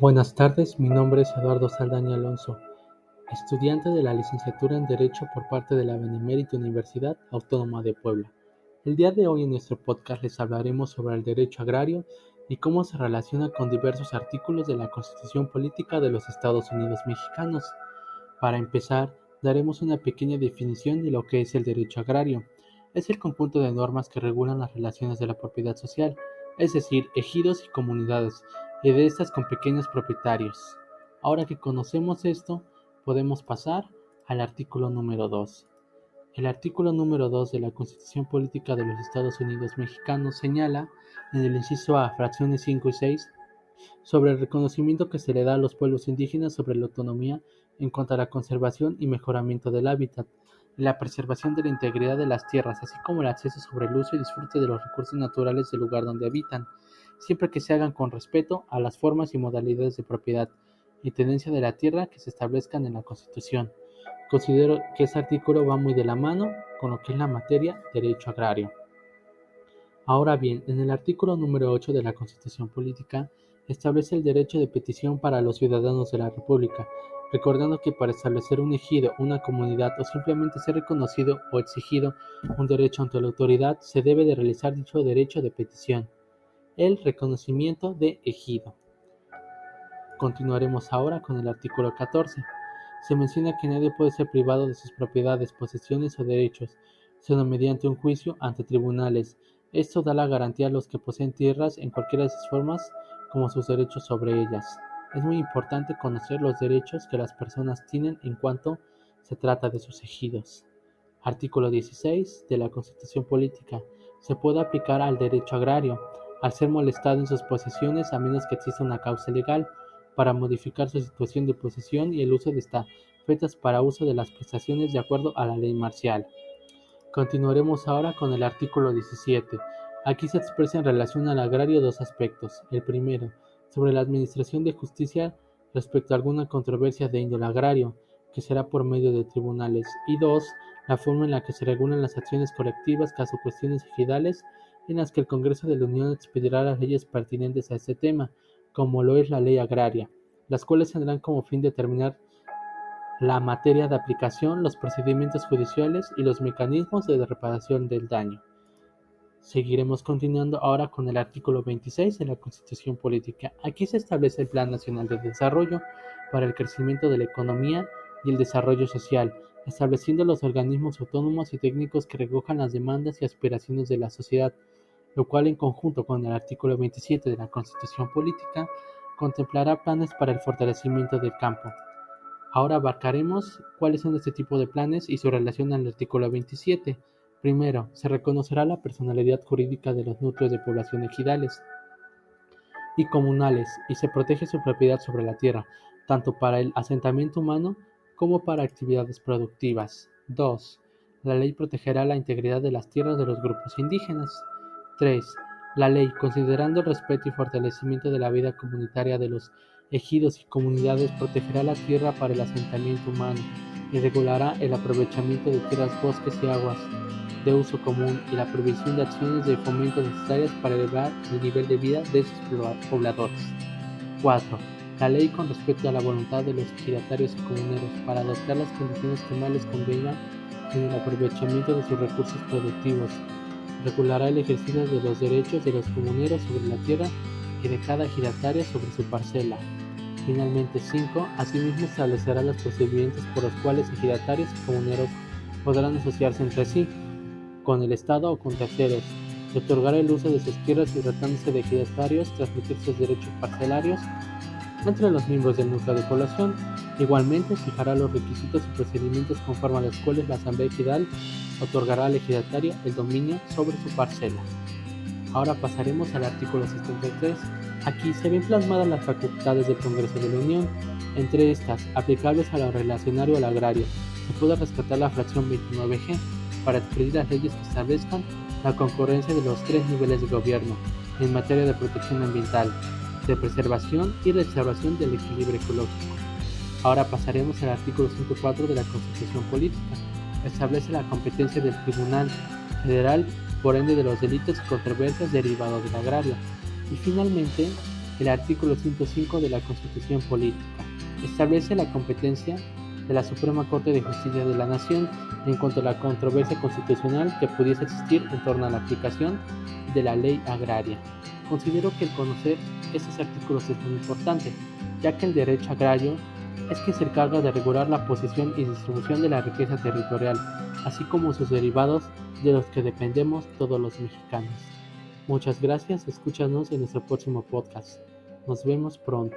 Buenas tardes, mi nombre es Eduardo Saldaña Alonso, estudiante de la licenciatura en Derecho por parte de la Benemérita Universidad Autónoma de Puebla. El día de hoy en nuestro podcast les hablaremos sobre el derecho agrario y cómo se relaciona con diversos artículos de la Constitución Política de los Estados Unidos Mexicanos. Para empezar, daremos una pequeña definición de lo que es el derecho agrario. Es el conjunto de normas que regulan las relaciones de la propiedad social, es decir, ejidos y comunidades, y de estas con pequeños propietarios. Ahora que conocemos esto, podemos pasar al artículo número 2. El artículo número 2 de la Constitución Política de los Estados Unidos Mexicanos señala, en el inciso A, fracciones 5 y 6, sobre el reconocimiento que se le da a los pueblos indígenas sobre la autonomía en cuanto a la conservación y mejoramiento del hábitat, y la preservación de la integridad de las tierras, así como el acceso sobre el uso y disfrute de los recursos naturales del lugar donde habitan, siempre que se hagan con respeto a las formas y modalidades de propiedad y tenencia de la tierra que se establezcan en la Constitución. Considero que este artículo va muy de la mano con lo que es la materia derecho agrario. Ahora bien, en el artículo número 8 de la Constitución Política establece el derecho de petición para los ciudadanos de la República, recordando que para establecer un ejido, una comunidad o simplemente ser reconocido o exigido un derecho ante la autoridad, se debe de realizar dicho derecho de petición, el reconocimiento de ejido. Continuaremos ahora con el artículo 14. Se menciona que nadie puede ser privado de sus propiedades, posesiones o derechos, sino mediante un juicio ante tribunales. Esto da la garantía a los que poseen tierras en cualquiera de sus formas como sus derechos sobre ellas. Es muy importante conocer los derechos que las personas tienen en cuanto se trata de sus ejidos. Artículo 16 de la Constitución Política. Se puede aplicar al derecho agrario, al ser molestado en sus posesiones a menos que exista una causa legal para modificar su situación de posesión y el uso de estafetas para uso de las prestaciones de acuerdo a la ley marcial. Continuaremos ahora con el artículo 17. Aquí se expresa en relación al agrario dos aspectos. El primero, sobre la administración de justicia respecto a alguna controversia de índole agrario, que será por medio de tribunales. Y dos, la forma en la que se regulan las acciones colectivas caso cuestiones ejidales en las que el Congreso de la Unión expedirá las leyes pertinentes a este tema, como lo es la ley agraria, las cuales tendrán como fin determinar la materia de aplicación, los procedimientos judiciales y los mecanismos de reparación del daño. Seguiremos continuando ahora con el artículo 26 de la Constitución Política. Aquí se establece el Plan Nacional de Desarrollo para el crecimiento de la economía y el desarrollo social, estableciendo los organismos autónomos y técnicos que recojan las demandas y aspiraciones de la sociedad, lo cual en conjunto con el artículo 27 de la Constitución Política contemplará planes para el fortalecimiento del campo. Ahora abarcaremos cuáles son este tipo de planes y su relación al artículo 27. Primero, se reconocerá la personalidad jurídica de los núcleos de población ejidales y comunales y se protege su propiedad sobre la tierra, tanto para el asentamiento humano como para actividades productivas. 2. La ley protegerá la integridad de las tierras de los grupos indígenas. 3. La ley, considerando el respeto y fortalecimiento de la vida comunitaria de los ejidos y comunidades, protegerá la tierra para el asentamiento humano y regulará el aprovechamiento de tierras, bosques y aguas de uso común y la provisión de acciones de fomento necesarias para elevar el nivel de vida de sus pobladores. 4. La ley con respecto a la voluntad de los ejidatarios y comuneros para adoptar las condiciones que más les convengan en el aprovechamiento de sus recursos productivos. Regulará el ejercicio de los derechos de los comuneros sobre la tierra y de cada ejidatario sobre su parcela. Finalmente, 5. Asimismo establecerá los procedimientos por los cuales ejidatarios y comuneros podrán asociarse entre sí, con el Estado o con terceros, y otorgar el uso de sus tierras y tratándose de ejidatarios, transmitir sus derechos parcelarios entre los miembros del núcleo de población. Igualmente, fijará los requisitos y procedimientos conforme a los cuales la Asamblea Ejidal otorgará al ejidatario el dominio sobre su parcela. Ahora pasaremos al artículo 73. Aquí se ven plasmadas las facultades del Congreso de la Unión. Entre estas, aplicables a lo relacionario al agrario, se puede rescatar la fracción 29G para expedir las leyes que establezcan la concurrencia de los tres niveles de gobierno en materia de protección ambiental, de preservación y restauración del equilibrio ecológico. Ahora pasaremos al artículo 104 de la Constitución Política. Establece la competencia del Tribunal Federal, por ende de los delitos y controversias derivados del agrario. Y finalmente, El artículo 105 de la Constitución Política establece la competencia de la Suprema Corte de Justicia de la Nación en cuanto a la controversia constitucional que pudiese existir en torno a la aplicación de la ley agraria. Considero que el conocer estos artículos es muy importante, ya que el derecho agrario es quien se encarga de regular la posición y distribución de la riqueza territorial, así como sus derivados de los que dependemos todos los mexicanos. Muchas gracias, escúchanos en nuestro próximo podcast. Nos vemos pronto.